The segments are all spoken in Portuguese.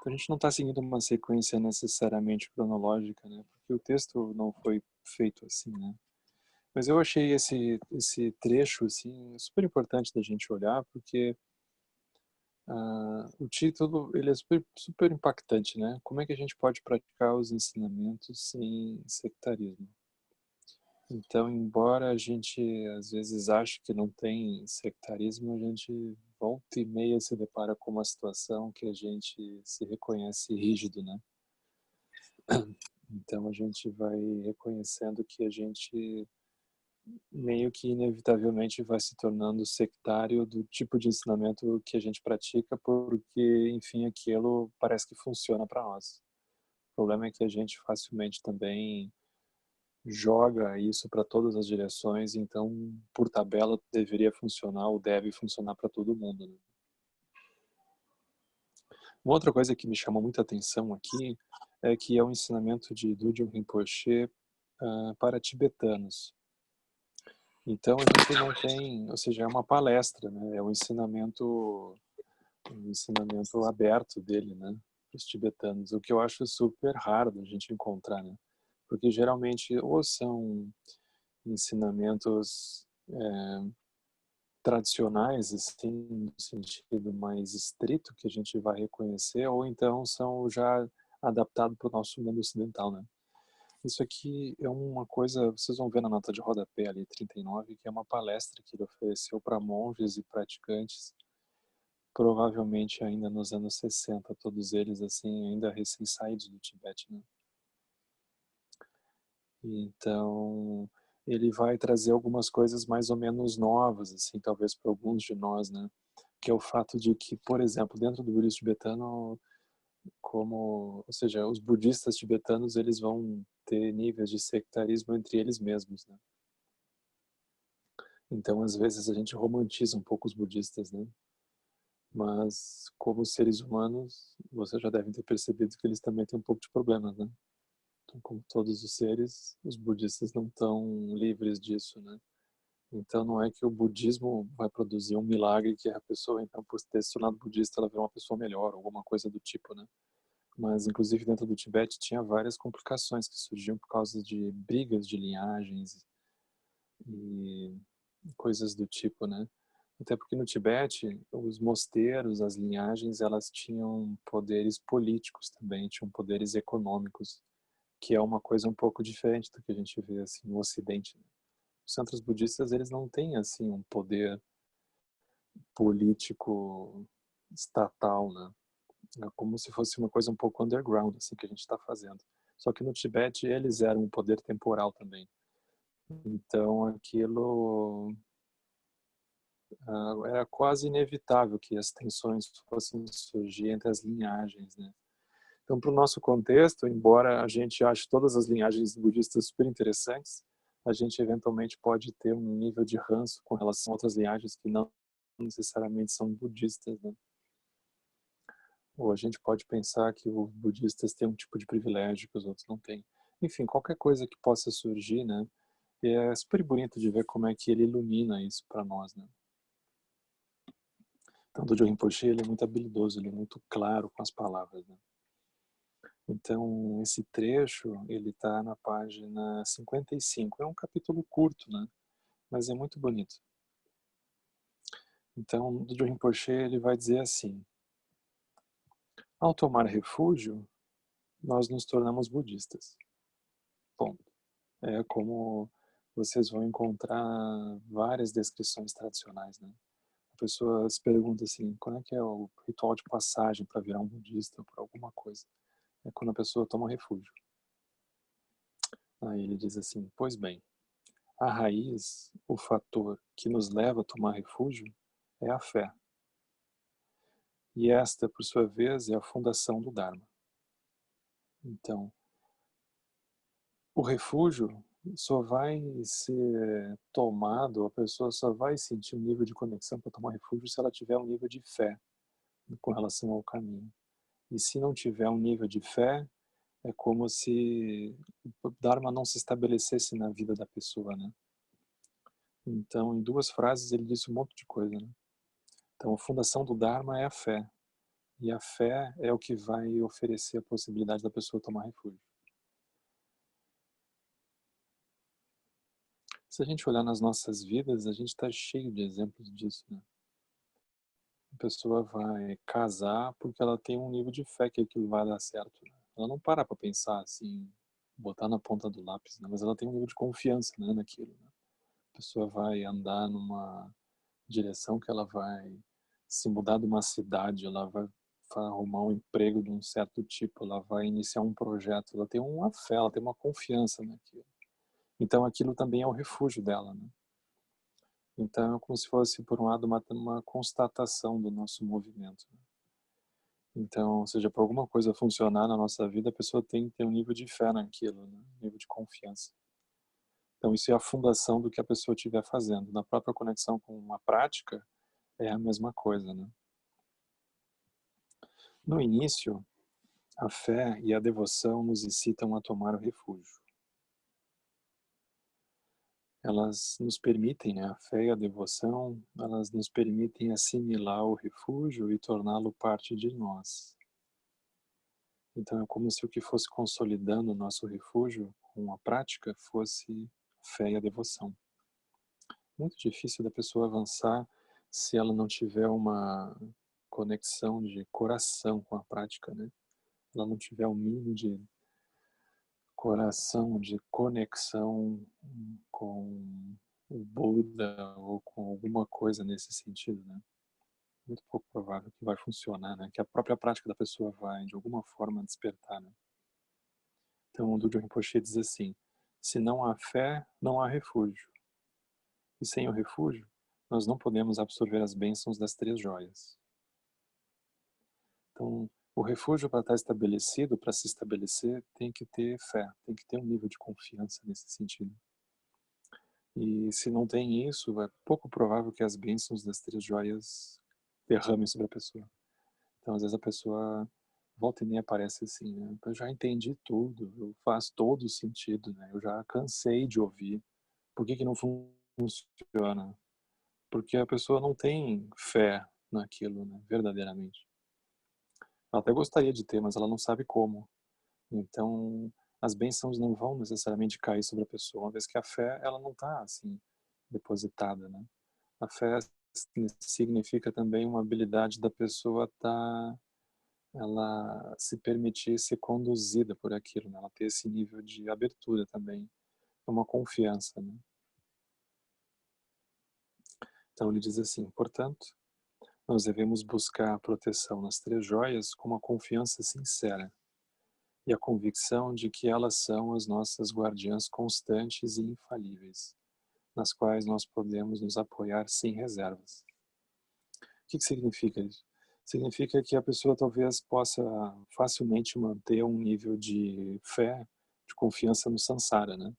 Então, a gente não está seguindo uma sequência necessariamente cronológica, né? Porque o texto não foi feito assim, né? Mas eu achei esse trecho assim super importante da gente olhar, porque o título ele é super impactante, né? Como é que a gente pode praticar os ensinamentos sem sectarismo? Então, embora a gente às vezes ache que não tem sectarismo, a gente volta e meia se depara com uma situação que a gente se reconhece rígido, né? Então a gente vai reconhecendo que a gente meio que inevitavelmente vai se tornando sectário do tipo de ensinamento que a gente pratica, porque, enfim, aquilo parece que funciona para nós. O problema é que a gente facilmente também joga isso para todas as direções, então, por tabela, deveria funcionar ou deve funcionar para todo mundo, né? Uma outra coisa que me chamou muita atenção aqui é que é o ensinamento de Dudjom Rinpoche para tibetanos. Então a gente não tem, ou seja, é uma palestra, né? É um ensinamento aberto dele, né? Para os tibetanos, o que eu acho super raro da gente encontrar, né? Porque geralmente ou são ensinamentos tradicionais, assim, no sentido mais estrito que a gente vai reconhecer, ou então são já adaptados para o nosso mundo ocidental, né? Isso aqui é uma coisa, vocês vão ver na nota de rodapé ali, 39, que é uma palestra que ele ofereceu para monges e praticantes, provavelmente ainda nos anos 60, todos eles assim, ainda recém-saídos do Tibete, né? Então, ele vai trazer algumas coisas mais ou menos novas, assim, talvez para alguns de nós, né? Que é o fato de que, por exemplo, dentro do budismo tibetano, ou seja, os budistas tibetanos, eles vão ter níveis de sectarismo entre eles mesmos, né? Então, às vezes, a gente romantiza um pouco os budistas, né? Mas, como seres humanos, vocês já devem ter percebido que eles também têm um pouco de problemas, né? Então, como todos os seres, os budistas não estão livres disso, né? Então, não é que o budismo vai produzir um milagre que a pessoa, então, por ter se tornado budista, ela virou uma pessoa melhor, alguma coisa do tipo, né? Mas, inclusive, dentro do Tibete tinha várias complicações que surgiam por causa de brigas de linhagens e coisas do tipo, né? Até porque no Tibete, os mosteiros, as linhagens, elas tinham poderes políticos também, tinham poderes econômicos, que é uma coisa um pouco diferente do que a gente vê assim no Ocidente, né? Os centros budistas, eles não têm assim um poder político estatal, né? É como se fosse uma coisa um pouco underground, assim, que a gente está fazendo. Só que no Tibete eles eram um poder temporal também. Então aquilo era quase inevitável que as tensões fossem surgir entre as linhagens, né? Então, para o nosso contexto, embora a gente ache todas as linhagens budistas super interessantes, a gente eventualmente pode ter um nível de ranço com relação a outras linhagens que não necessariamente são budistas, né? Ou a gente pode pensar que os budistas têm um tipo de privilégio que os outros não têm. Enfim, qualquer coisa que possa surgir, né? É super bonito de ver como é que ele ilumina isso para nós, né? Então, o Dojo Rinpoche, ele é muito habilidoso, ele é muito claro com as palavras, né? Então, esse trecho, ele está na página 55. É um capítulo curto, né? Mas é muito bonito. Então, o Dojo Rinpoche, ele vai dizer assim: ao tomar refúgio, nós nos tornamos budistas. Ponto. É como vocês vão encontrar várias descrições tradicionais, né? A pessoa se pergunta assim, qual é que é o ritual de passagem para virar um budista ou para alguma coisa? É quando a pessoa toma refúgio. Aí ele diz assim, pois bem, a raiz, o fator que nos leva a tomar refúgio é a fé. E esta, por sua vez, é a fundação do Dharma. Então, o refúgio só vai ser tomado, a pessoa só vai sentir um nível de conexão para tomar refúgio se ela tiver um nível de fé com relação ao caminho. E se não tiver um nível de fé, é como se o Dharma não se estabelecesse na vida da pessoa, né? Então, em duas frases, ele disse um monte de coisa, né? Então, a fundação do Dharma é a fé. E a fé é o que vai oferecer a possibilidade da pessoa tomar refúgio. Se a gente olhar nas nossas vidas, a gente está cheio de exemplos disso, né? A pessoa vai casar porque ela tem um nível de fé que aquilo vai dar certo, né? Ela não para pensar assim, botar na ponta do lápis, né? Mas ela tem um nível de confiança, né, naquilo, né? A pessoa vai andar numa direção que ela vai se mudar de uma cidade, ela vai arrumar um emprego de um certo tipo, ela vai iniciar um projeto, ela tem uma fé, ela tem uma confiança naquilo. Então aquilo também é o refúgio dela, né? Então é como se fosse, por um lado, uma constatação do nosso movimento, né? Então, ou seja, para alguma coisa funcionar na nossa vida, a pessoa tem que ter um nível de fé naquilo, né? Um nível de confiança. Então isso é a fundação do que a pessoa estiver fazendo. Na própria conexão com a prática, é a mesma coisa, né? No início, a fé e a devoção nos incitam a tomar o refúgio. Elas nos permitem, né, a fé e a devoção, elas nos permitem assimilar o refúgio e torná-lo parte de nós. Então é como se o que fosse consolidando o nosso refúgio com a prática fosse a fé e a devoção. Muito difícil da pessoa avançar se ela não tiver uma conexão de coração com a prática, né? Ela não tiver o mínimo de coração, de conexão com o Buda ou com alguma coisa nesse sentido, né? Muito pouco provável que vai funcionar, né? Que a própria prática da pessoa vai, de alguma forma, despertar, né? Então, o Dogen Rinpoche diz assim: se não há fé, não há refúgio. E sem o refúgio, nós não podemos absorver as bênçãos das três joias. Então, o refúgio, para estar estabelecido, para se estabelecer, tem que ter fé, tem que ter um nível de confiança nesse sentido. E se não tem isso, é pouco provável que as bênçãos das três joias derramem sobre a pessoa. Então, às vezes a pessoa volta e meia aparece assim, né? Eu já entendi tudo, faz todo o sentido, né? Eu já cansei de ouvir. Por que que não funciona? Porque a pessoa não tem fé naquilo, né? Verdadeiramente. Ela até gostaria de ter, mas ela não sabe como. Então, as bênçãos não vão necessariamente cair sobre a pessoa, uma vez que a fé, ela não está assim depositada, né? A fé significa também uma habilidade da pessoa ela se permitir ser conduzida por aquilo, né? Ela ter esse nível de abertura também, uma confiança, né? Então ele diz assim: portanto, nós devemos buscar a proteção nas três joias com uma confiança sincera e a convicção de que elas são as nossas guardiãs constantes e infalíveis, nas quais nós podemos nos apoiar sem reservas. O que significa isso? Significa que a pessoa talvez possa facilmente manter um nível de fé, de confiança no Sansara, né?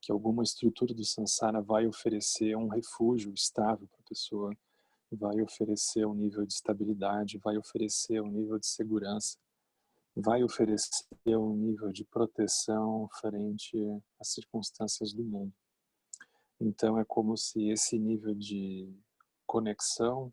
Que alguma estrutura do Sansara vai oferecer um refúgio estável para a pessoa, vai oferecer um nível de estabilidade, vai oferecer um nível de segurança, vai oferecer um nível de proteção frente às circunstâncias do mundo. Então é como se esse nível de conexão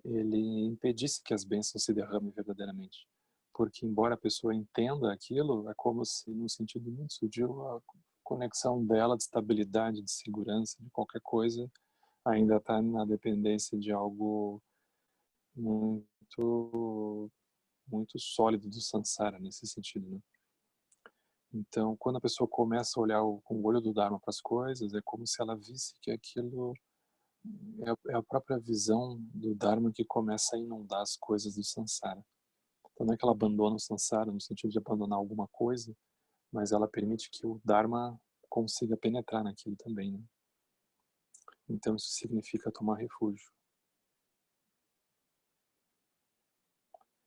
ele impedisse que as bênçãos se derramem verdadeiramente. Porque embora a pessoa entenda aquilo, é como se, num sentido muito sutil, a conexão dela de estabilidade, de segurança, de qualquer coisa, ainda está na dependência de algo muito muito sólido do Sansara nesse sentido, né? Então, quando a pessoa começa a olhar com o olho do Dharma para as coisas, é como se ela visse que aquilo é a própria visão do Dharma que começa a inundar as coisas do Sansara. Então não é que ela abandona o Sansara no sentido de abandonar alguma coisa, mas ela permite que o Dharma consiga penetrar naquilo também, né? Então isso significa tomar refúgio.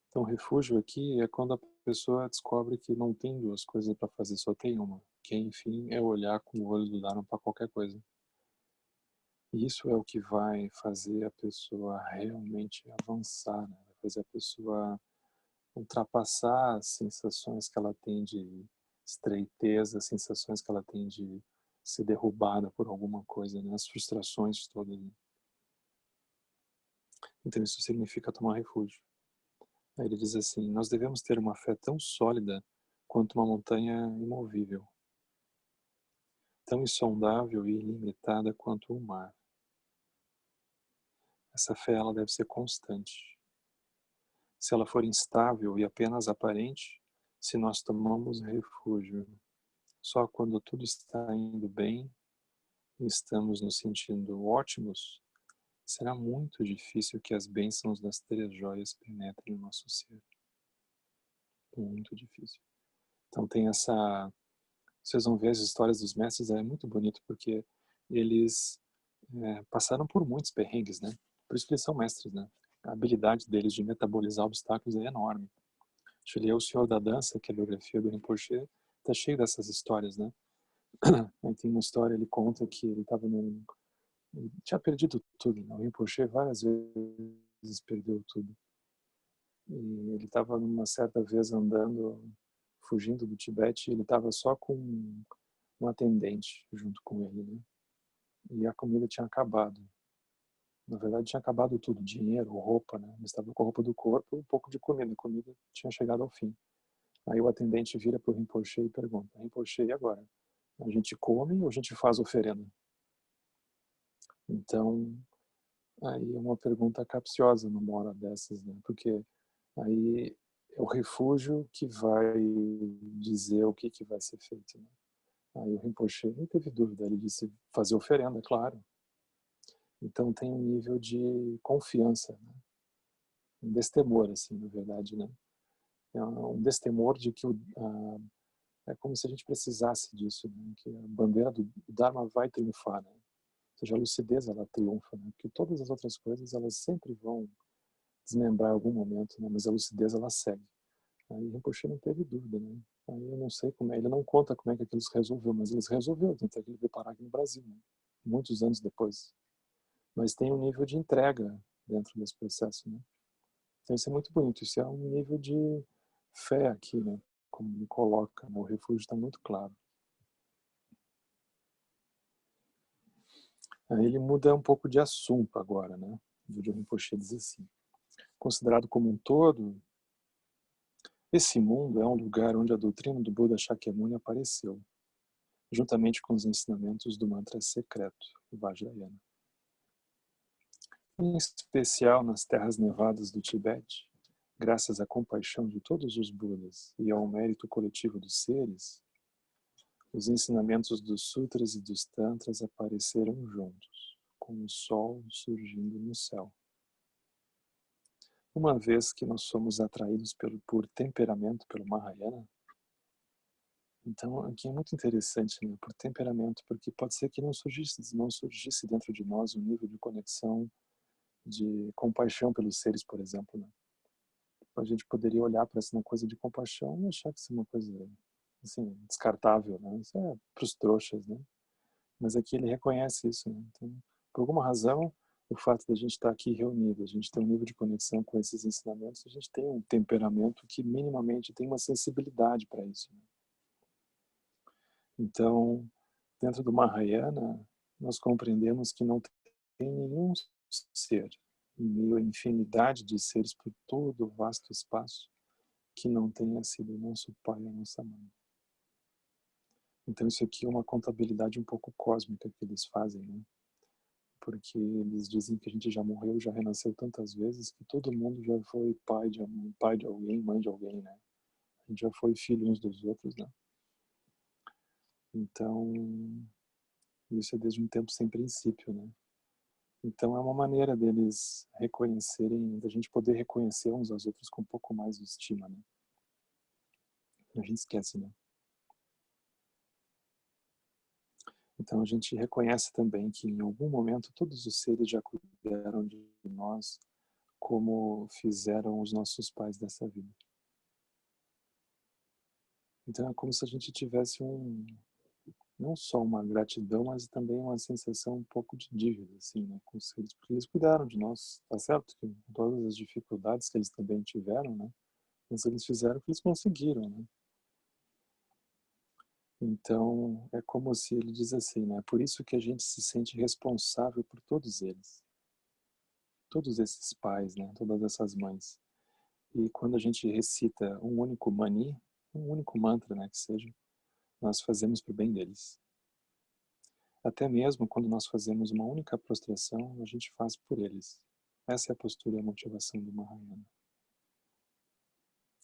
Então refúgio aqui é quando a pessoa descobre que não tem duas coisas para fazer, só tem uma. Que enfim é olhar com o olho do Dharma para qualquer coisa. E isso é o que vai fazer a pessoa realmente avançar, né? Vai fazer a pessoa ultrapassar as sensações que ela tem de estreiteza, as sensações que ela tem de ser derrubada por alguma coisa, né? As frustrações todas, né? Então isso significa tomar refúgio. Aí ele diz assim: nós devemos ter uma fé tão sólida quanto uma montanha imovível, tão insondável e ilimitada quanto o mar. Essa fé ela deve ser constante. Se ela for instável e apenas aparente, se nós tomamos refúgio só quando tudo está indo bem e estamos nos sentindo ótimos, será muito difícil que as bênçãos das três joias penetrem o nosso ser. Muito difícil. Então tem essa... Vocês vão ver as histórias dos mestres, é muito bonito, porque eles passaram por muitos perrengues, né? Por isso que eles são mestres, né? A habilidade deles de metabolizar obstáculos é enorme. Deixa eu ler O Senhor da Dança, que é a biografia do Rinpoche, tá cheio dessas histórias, né? Aí tem uma história, ele conta que ele estava num... Ele tinha perdido tudo, né? O Rinpoche várias vezes perdeu tudo. E ele estava numa certa vez andando, fugindo do Tibete, e ele estava só com um atendente junto com ele, né? E a comida tinha acabado. Na verdade, tinha acabado tudo, dinheiro, roupa, né? Ele estava com a roupa do corpo e um pouco de comida. A comida tinha chegado ao fim. Aí o atendente vira para o Rinpoche e pergunta: Rinpoche, e agora? A gente come ou a gente faz oferenda? Então, aí é uma pergunta capciosa numa hora dessas, né? Porque aí é o refúgio que vai dizer o que vai ser feito, né? Aí o Rinpoche não teve dúvida, ele disse fazer oferenda, claro. Então tem um nível de confiança, né? Um destemor, assim, na verdade, né? É um destemor de que é como se a gente precisasse disso, né? Que a bandeira do Dharma vai triunfar, né? Ou seja, a lucidez ela triunfa, né? Porque todas as outras coisas elas sempre vão desmembrar em algum momento, né? Mas a lucidez ela segue. Aí Rinpoche não teve dúvida, né? Aí eu não sei como é, ele não conta como é que aquilo se resolveu, mas eles resolveu, tanto é que ele veio parar aqui no Brasil, né? Muitos anos depois. Mas tem um nível de entrega dentro desse processo, né? Então isso é muito bonito, isso é um nível de fé aqui, né? Como me coloca, né? O refúgio está muito claro. Aí ele muda um pouco de assunto agora, né? O Rinpoche diz assim: considerado como um todo, esse mundo é um lugar onde a doutrina do Buda Shakyamuni apareceu, juntamente com os ensinamentos do mantra secreto, o Vajrayana. Em especial nas terras nevadas do Tibete, graças à compaixão de todos os Budas e ao mérito coletivo dos seres, os ensinamentos dos Sutras e dos Tantras apareceram juntos, como o sol surgindo no céu. Uma vez que nós somos atraídos por temperamento, pelo Mahayana, então aqui é muito interessante, né, por temperamento, porque pode ser que não surgisse dentro de nós um nível de conexão, de compaixão pelos seres, por exemplo, né? A gente poderia olhar para essa coisa de compaixão e achar que isso é uma coisa assim, descartável, né? Isso é para os trouxas, né? Mas aqui ele reconhece isso, né? Então, por alguma razão, o fato de a gente estar aqui reunido, a gente ter um nível de conexão com esses ensinamentos, a gente tem um temperamento que minimamente tem uma sensibilidade para isso, né? Então, dentro do Mahayana, nós compreendemos que não tem nenhum ser, em meio à infinidade de seres por todo o vasto espaço, que não tenha sido nosso pai ou nossa mãe. Então isso aqui é uma contabilidade um pouco cósmica que eles fazem, né? Porque eles dizem que a gente já morreu, já renasceu tantas vezes que todo mundo já foi pai de alguém, mãe de alguém, né? A gente já foi filho uns dos outros, né? Então, isso é desde um tempo sem princípio, né? Então é uma maneira deles reconhecerem, da gente poder reconhecer uns aos outros com um pouco mais de estima, né? A gente esquece, né? Então a gente reconhece também que em algum momento todos os seres já cuidaram de nós como fizeram os nossos pais dessa vida. Então é como se a gente tivesse não só uma gratidão, mas também uma sensação um pouco de dívida, assim, né, com os seres, porque eles cuidaram de nós, tá certo? Que com todas as dificuldades que eles também tiveram, né? Mas eles fizeram o que eles conseguiram, né? Então é como se ele diz assim, né? Por isso que a gente se sente responsável por todos eles, todos esses pais, né? Todas essas mães. E quando a gente recita um único mani, um único mantra, né, que seja, nós fazemos para o bem deles. Até mesmo quando nós fazemos uma única prostração, a gente faz por eles. Essa é a postura e a motivação do Mahayana.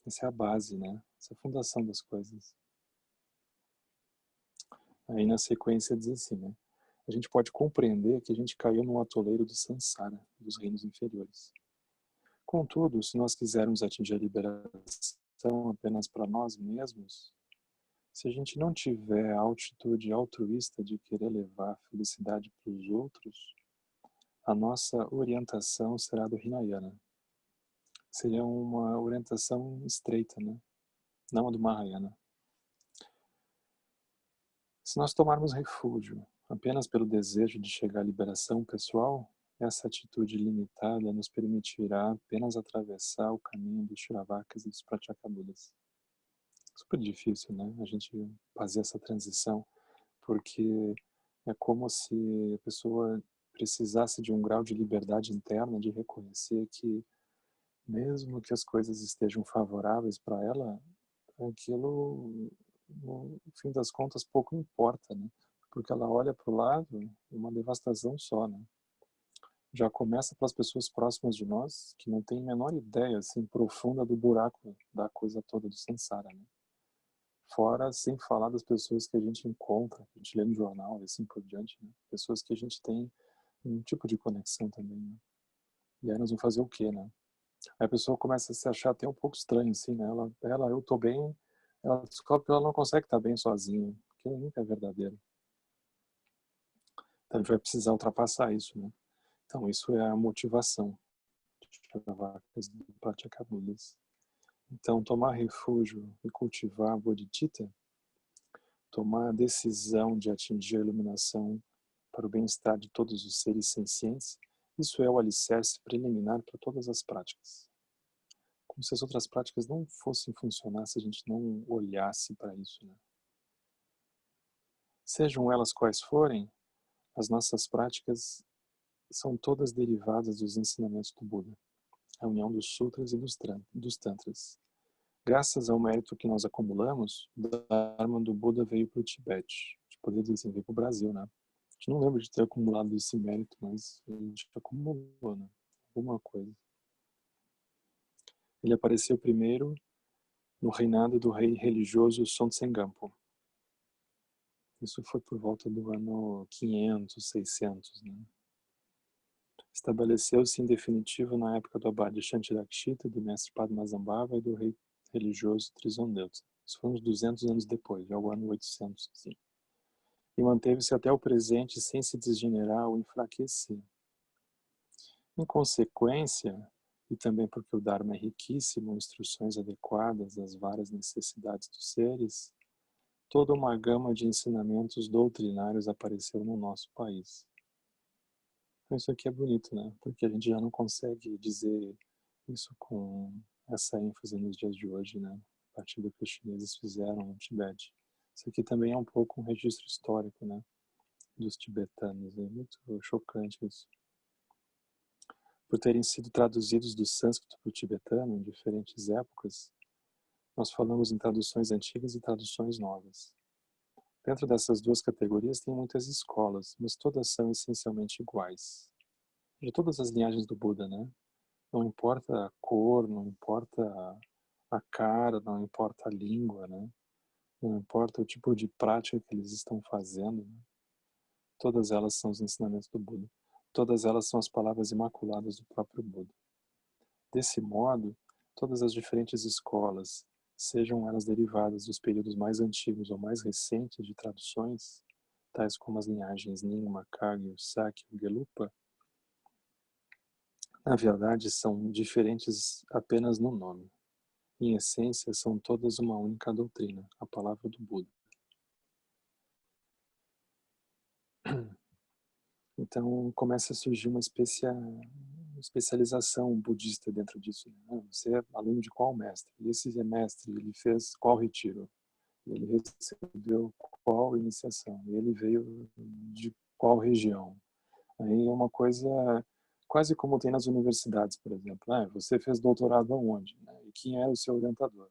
Essa é a base, né? Essa é a fundação das coisas. Aí na sequência diz assim, né? A gente pode compreender que a gente caiu no atoleiro do samsara, dos reinos inferiores. Contudo, se nós quisermos atingir a liberação apenas para nós mesmos, se a gente não tiver a altitude altruísta de querer levar a felicidade para os outros, a nossa orientação será do Hinayana. Seria uma orientação estreita, né? Não a do Mahayana. Se nós tomarmos refúgio apenas pelo desejo de chegar à liberação pessoal, essa atitude limitada nos permitirá apenas atravessar o caminho dos Shravakas e dos Pratyekabuddhas. Super difícil, né? A gente fazer essa transição, porque é como se a pessoa precisasse de um grau de liberdade interna, de reconhecer que mesmo que as coisas estejam favoráveis para ela, aquilo, no fim das contas, pouco importa, né? Porque ela olha para o lado, uma devastação só, né? Já começa pelas pessoas próximas de nós, que não têm a menor ideia, assim, profunda do buraco da coisa toda do samsara, né? Fora, sem falar das pessoas que a gente encontra, que a gente lê no jornal e assim por diante, né? Pessoas que a gente tem um tipo de conexão também, né? E aí nós vamos fazer o quê, né? Aí a pessoa começa a se achar até um pouco estranha, assim, né? Eu tô bem, ela descobre que ela não consegue estar bem sozinha, que nunca é verdadeiro. Então a gente vai precisar ultrapassar isso, né? Então isso é a motivação de Sravaka's do Pratyekabuddhas. Então tomar refúgio e cultivar a bodhicitta, tomar a decisão de atingir a iluminação para o bem-estar de todos os seres sencientes, isso é o alicerce preliminar para todas as práticas. Como se as outras práticas não fossem funcionar se a gente não olhasse para isso, né? Sejam elas quais forem, as nossas práticas são todas derivadas dos ensinamentos do Buda, a união dos sutras e dos tantras. Graças ao mérito que nós acumulamos, o Dharma do Buda veio para o Tibete. A gente poderia dizer assim, veio para o Brasil, né? A gente não lembra de ter acumulado esse mérito, mas a gente acumulou, né? Alguma coisa. Ele apareceu primeiro no reinado do rei religioso Sonsen Gampo. Isso foi por volta do ano 500, 600, né? Estabeleceu-se em definitivo na época do abade Shantirakshita, do mestre Padmasambhava e do rei religioso Trisondeuta. Isso foi uns 200 anos depois, já o ano 800, assim. E manteve-se até o presente sem se degenerar ou enfraquecer. Em consequência, e também porque o Dharma é riquíssimo, instruções adequadas às várias necessidades dos seres, toda uma gama de ensinamentos doutrinários apareceu no nosso país. Então isso aqui é bonito, né? Porque a gente já não consegue dizer isso com essa ênfase nos dias de hoje, né? A partir do que os chineses fizeram no Tibete. Isso aqui também é um pouco um registro histórico, né? Dos tibetanos. É muito chocante isso. Por terem sido traduzidos do sânscrito para o tibetano em diferentes épocas, nós falamos em traduções antigas e traduções novas. Dentro dessas duas categorias tem muitas escolas, mas todas são essencialmente iguais. De todas as linhagens do Buda, né? Não importa a cor, não importa a cara, não importa a língua, né? Não importa o tipo de prática que eles estão fazendo, né? Todas elas são os ensinamentos do Buda. Todas elas são as palavras imaculadas do próprio Buda. Desse modo, todas as diferentes escolas, sejam elas derivadas dos períodos mais antigos ou mais recentes de traduções, tais como as linhagens Nyingma, Kagyu, Sakya e Gelupa, na verdade são diferentes apenas no nome. Em essência, são todas uma única doutrina, a palavra do Buda. Então começa a surgir uma especialização budista dentro disso. Né? Você é aluno de qual mestre? E esse mestre, ele fez qual retiro? Ele recebeu qual iniciação? Ele veio de qual região? Aí é uma coisa quase como tem nas universidades, por exemplo. Você fez doutorado aonde? Né? E quem era o seu orientador?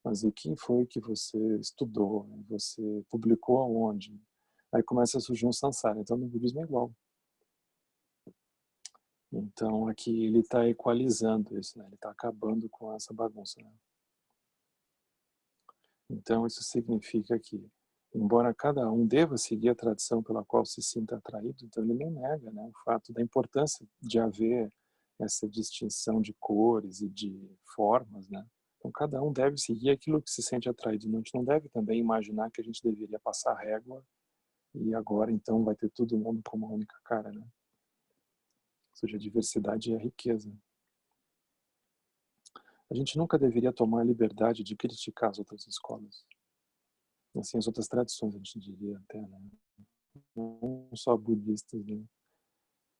Mas e quem foi que você estudou? Você publicou aonde? Aí começa a surgir um samsara. Então, no budismo é igual. Então, aqui ele está equalizando isso, né? Ele está acabando com essa bagunça, né? Então, isso significa que, embora cada um deva seguir a tradição pela qual se sinta atraído, então ele não nega, né, o fato da importância de haver essa distinção de cores e de formas, né? Então, cada um deve seguir aquilo que se sente atraído. A gente não deve também imaginar que a gente deveria passar régua e agora, então, vai ter todo mundo como uma única cara, né? Ou seja, a diversidade é a riqueza. A gente nunca deveria tomar a liberdade de criticar as outras escolas. Assim, as outras tradições, a gente diria até, né? Não só budistas, né?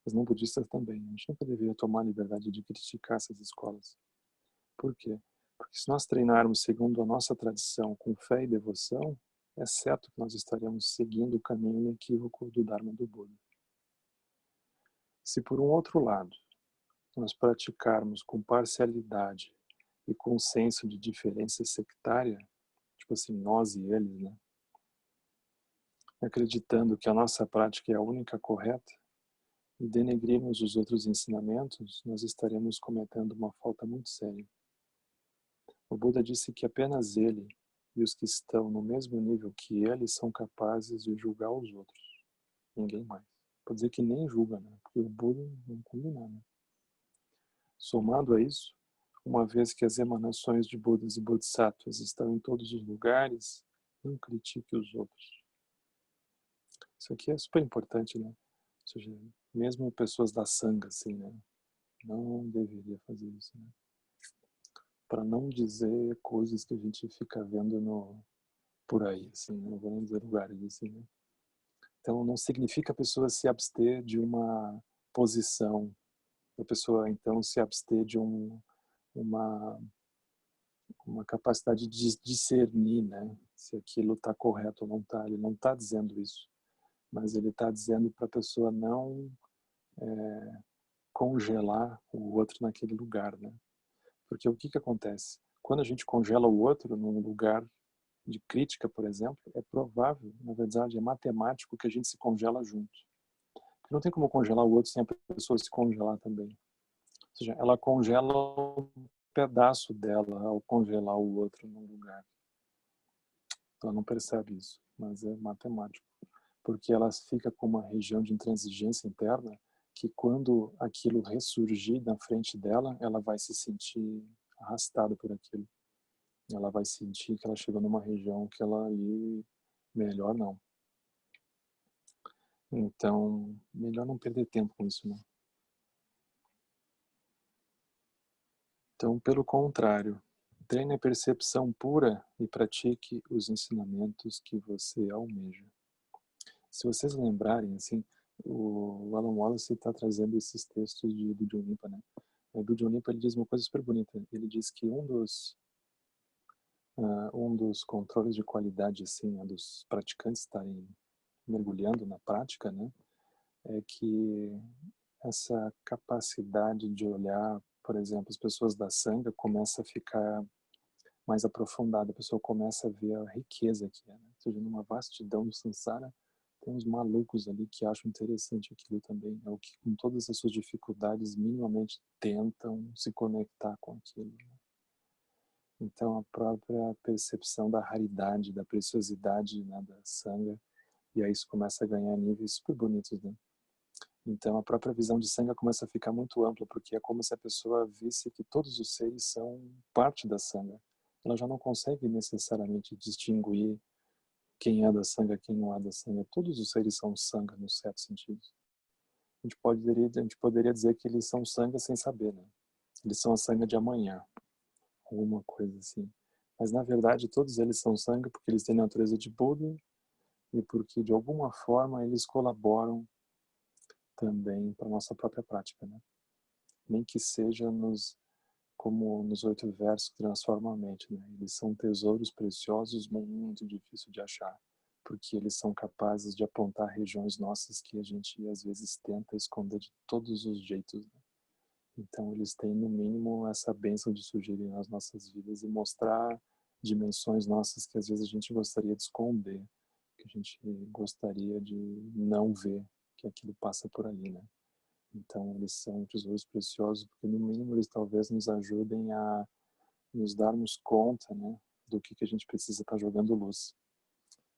Mas não budistas também. A gente nunca deveria tomar a liberdade de criticar essas escolas. Por quê? Porque se nós treinarmos segundo a nossa tradição, com fé e devoção, é certo que nós estaremos seguindo o caminho inequívoco do Dharma do Buda. Se por um outro lado, nós praticarmos com parcialidade e com senso de diferença sectária, tipo assim, nós e eles, né? Acreditando que a nossa prática é a única correta, e denegrirmos os outros ensinamentos, nós estaremos cometendo uma falta muito séria. O Buda disse que apenas ele e os que estão no mesmo nível que ele são capazes de julgar os outros. Ninguém mais. Pode dizer que nem julga, né? Porque o Buda não combina, né? Somado a isso, uma vez que as emanações de Budas e Bodhisattvas estão em todos os lugares, não critique os outros. Isso aqui é super importante, né? Ou seja, mesmo pessoas da Sangha, assim, né? Não deveria fazer isso, né? Para não dizer coisas que a gente fica vendo por aí, assim, não vou nem dizer lugares, assim, né? Então, não significa a pessoa se abster de uma posição, a pessoa, então, se abster de uma, uma capacidade de discernir, né? Se aquilo está correto ou não está. Ele não está dizendo isso, mas ele está dizendo para a pessoa não congelar o outro naquele lugar, né? Porque o que acontece? Quando a gente congela o outro num lugar de crítica, por exemplo, é provável, na verdade, é matemático que a gente se congela junto. Porque não tem como congelar o outro sem a pessoa se congelar também. Ou seja, ela congela um pedaço dela ao congelar o outro num lugar. Ela não percebe isso, mas é matemático. Porque ela fica com uma região de intransigência interna que quando aquilo ressurgir na frente dela, ela vai se sentir arrastada por aquilo. Ela vai sentir que ela chegou numa região que ela ali, melhor não. Então, melhor não perder tempo com isso, né? Então, pelo contrário, treine a percepção pura e pratique os ensinamentos que você almeja. Se vocês lembrarem, assim, o Alan Wallace está trazendo esses textos do John Limpa, né? Do John Limpa ele diz uma coisa super bonita. Ele diz que um dos controles de qualidade, assim, né, dos praticantes estarem mergulhando na prática, né? É que essa capacidade de olhar, por exemplo, as pessoas da Sangha começa a ficar mais aprofundada, a pessoa começa a ver a riqueza que é, né? Ou seja, numa vastidão do samsara, tem uns malucos ali que acham interessante aquilo também, é o que com todas as suas dificuldades minimamente tentam se conectar com aquilo, né? Então a própria percepção da raridade, da preciosidade, né, da Sangha, e aí isso começa a ganhar níveis super bonitos, né? Então a própria visão de Sangha começa a ficar muito ampla, porque é como se a pessoa visse que todos os seres são parte da Sangha. Ela já não consegue necessariamente distinguir quem é da Sangha, quem não é da Sangha. Todos os seres são Sangha, no certo sentido. A gente poderia dizer que eles são Sangha sem saber, né? Eles são a Sangha de amanhã, alguma coisa assim. Mas na verdade todos eles são Sangha porque eles têm natureza de Buda e porque de alguma forma eles colaboram também para a nossa própria prática, né? Nem que seja como nos 8 versos que transformam a mente, né? Eles são tesouros preciosos, muito difícil de achar. porque eles são capazes de apontar regiões nossas que a gente às vezes tenta esconder de todos os jeitos, né? Então eles têm no mínimo essa bênção de surgirem nas nossas vidas e mostrar dimensões nossas que às vezes a gente gostaria de esconder, que a gente gostaria de não ver que aquilo passa por ali, né? Então eles são tesouros preciosos porque no mínimo eles talvez nos ajudem a nos darmos conta, né, do que a gente precisa estar jogando luz.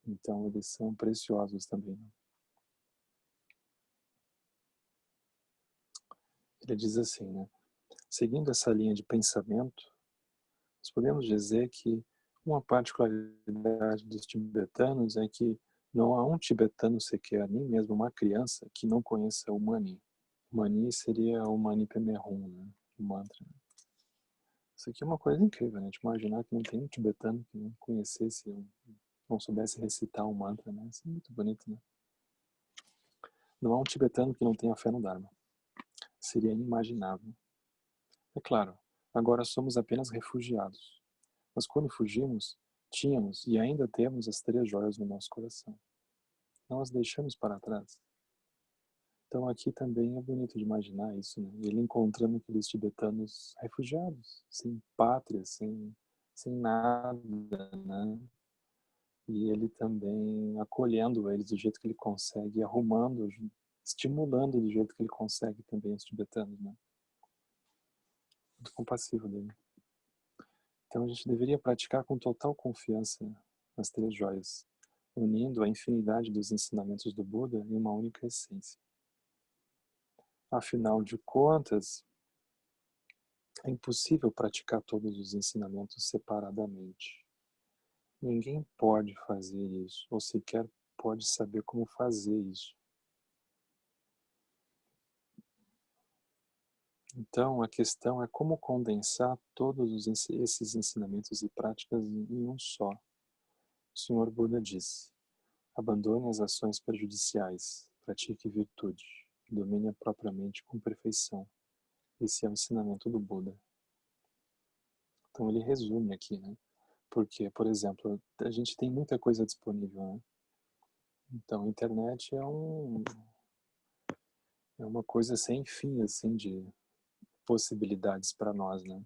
Então eles são preciosos também, né? Ele diz assim, né? Seguindo essa linha de pensamento, nós podemos dizer que uma particularidade dos tibetanos é que não há um tibetano sequer, nem mesmo uma criança, que não conheça o Mani. O Mani seria o Mani Padme Hum, né? O mantra. Isso aqui é uma coisa incrível, né? De imaginar que não tem um tibetano que não conhecesse, não soubesse recitar um mantra, né? Isso é muito bonito, né? Não há um tibetano que não tenha fé no Dharma. Seria inimaginável. É claro, agora somos apenas refugiados. Mas quando fugimos, tínhamos e ainda temos as 3 joias no nosso coração. Não as deixamos para trás. Então aqui também é bonito de imaginar isso, né? Ele encontrando aqueles tibetanos refugiados, sem pátria, sem nada, né? E ele também acolhendo eles do jeito que ele consegue, arrumando, estimulando do jeito que ele consegue também os tibetanos, né? Muito compassivo dele. Então a gente deveria praticar com total confiança as 3 joias, unindo a infinidade dos ensinamentos do Buda em uma única essência. Afinal de contas, é impossível praticar todos os ensinamentos separadamente. Ninguém pode fazer isso, ou sequer pode saber como fazer isso. Então, a questão é como condensar todos esses ensinamentos e práticas em um só. O Senhor Buda disse: abandone as ações prejudiciais, pratique virtude, domine a própria mente com perfeição. Esse é o ensinamento do Buda. Então ele resume aqui, né? Porque, por exemplo, a gente tem muita coisa disponível, né? Então a internet é uma coisa sem fim, assim, de possibilidades para nós, né?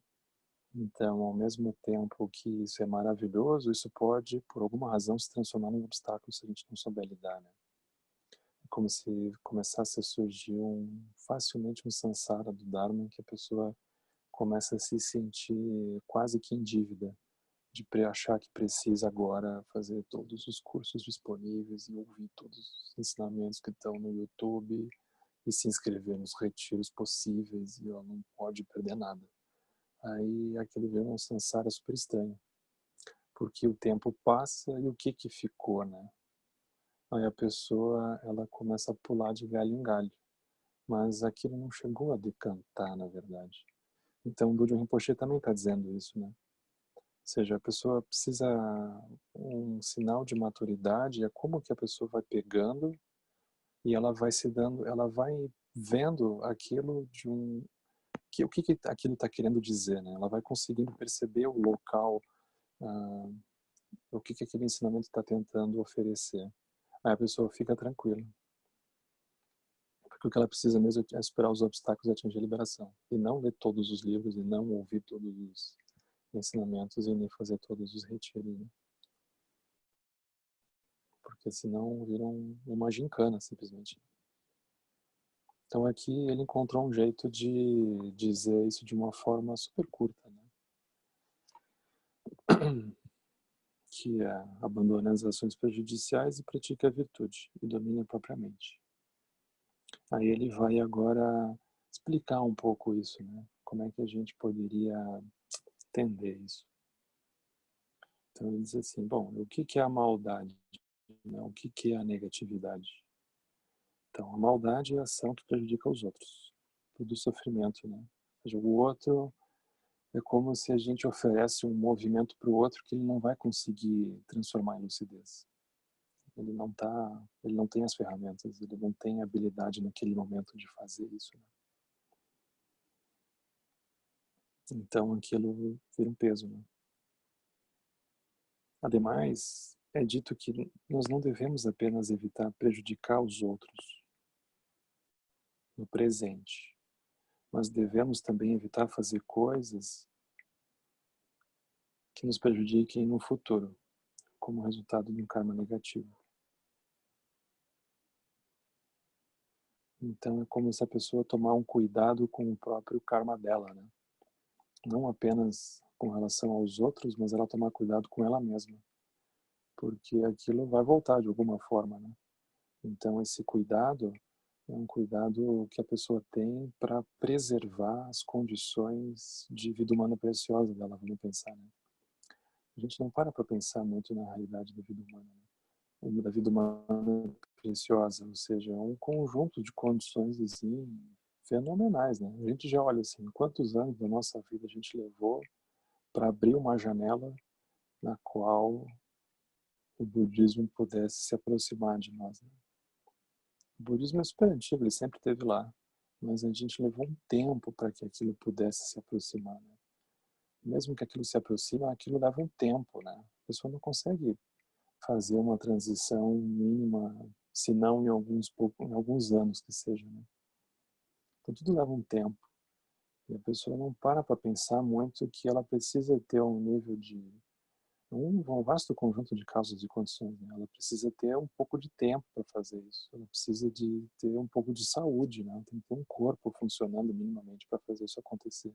Então, ao mesmo tempo que isso é maravilhoso, isso pode, por alguma razão, se transformar num obstáculo se a gente não souber lidar, né? É como se começasse a surgir facilmente um samsara do Dharma, que a pessoa começa a se sentir quase que em dívida, de achar que precisa agora fazer todos os cursos disponíveis e ouvir todos os ensinamentos que estão no YouTube e se inscrever nos retiros possíveis e ela não pode perder nada. Aí aquilo vira um samsara super estranho, porque o tempo passa e o que ficou, né? Aí a pessoa, ela começa a pular de galho em galho, mas aquilo não chegou a decantar, na verdade. Então o Dudjom Rinpoche também está dizendo isso, né? Ou seja, a pessoa precisa um sinal de maturidade, é como que a pessoa vai pegando e ela vai se dando, ela vai vendo aquilo o que aquilo está querendo dizer, né? Ela vai conseguindo perceber o local, o que aquele ensinamento está tentando oferecer. Aí a pessoa fica tranquila. Porque o que ela precisa mesmo é superar os obstáculos e atingir a liberação. E não ler todos os livros, e não ouvir todos os ensinamentos, e nem fazer todos os retiros, né? Porque senão vira uma gincana, simplesmente. Então aqui ele encontrou um jeito de dizer isso de uma forma super curta, né? Que é abandone as ações prejudiciais e pratique a virtude, e domine a própria mente. Aí ele vai agora explicar um pouco isso, né? Como é que a gente poderia entender isso. Então ele diz assim, bom, o que é a maldade? Né? O que é a negatividade? Então, a maldade é a ação que prejudica os outros. Tudo sofrimento, né? Ou seja, o outro é como se a gente oferece um movimento para o outro que ele não vai conseguir transformar em lucidez. Ele não tem as ferramentas, ele não tem a habilidade naquele momento de fazer isso, né? Então aquilo vira um peso, né? Ademais, é dito que nós não devemos apenas evitar prejudicar os outros no presente, mas devemos também evitar fazer coisas que nos prejudiquem no futuro, como resultado de um karma negativo. Então é como se a pessoa tomar um cuidado com o próprio karma dela, né? Não apenas com relação aos outros, mas ela tomar cuidado com ela mesma, porque aquilo vai voltar de alguma forma, né? Então esse cuidado é um cuidado que a pessoa tem para preservar as condições de vida humana preciosa dela, vamos pensar, né? A gente não para pensar muito na realidade da vida humana, né? Da vida humana preciosa, ou seja, é um conjunto de condições assim fenomenais, né? A gente já olha assim, quantos anos da nossa vida a gente levou para abrir uma janela na qual o budismo pudesse se aproximar de nós, né? O budismo é super antigo, ele sempre esteve lá, mas a gente levou um tempo para que aquilo pudesse se aproximar, né? Mesmo que aquilo se aproxime, aquilo leva um tempo, né? A pessoa não consegue fazer uma transição mínima, se não em alguns anos que seja, né? Então tudo leva um tempo. E a pessoa não para pensar muito que ela precisa ter um nível de um vasto conjunto de causas e condições, né? Ela precisa ter um pouco de tempo para fazer isso. Ela precisa de ter um pouco de saúde, né? Tem que ter um corpo funcionando minimamente para fazer isso acontecer.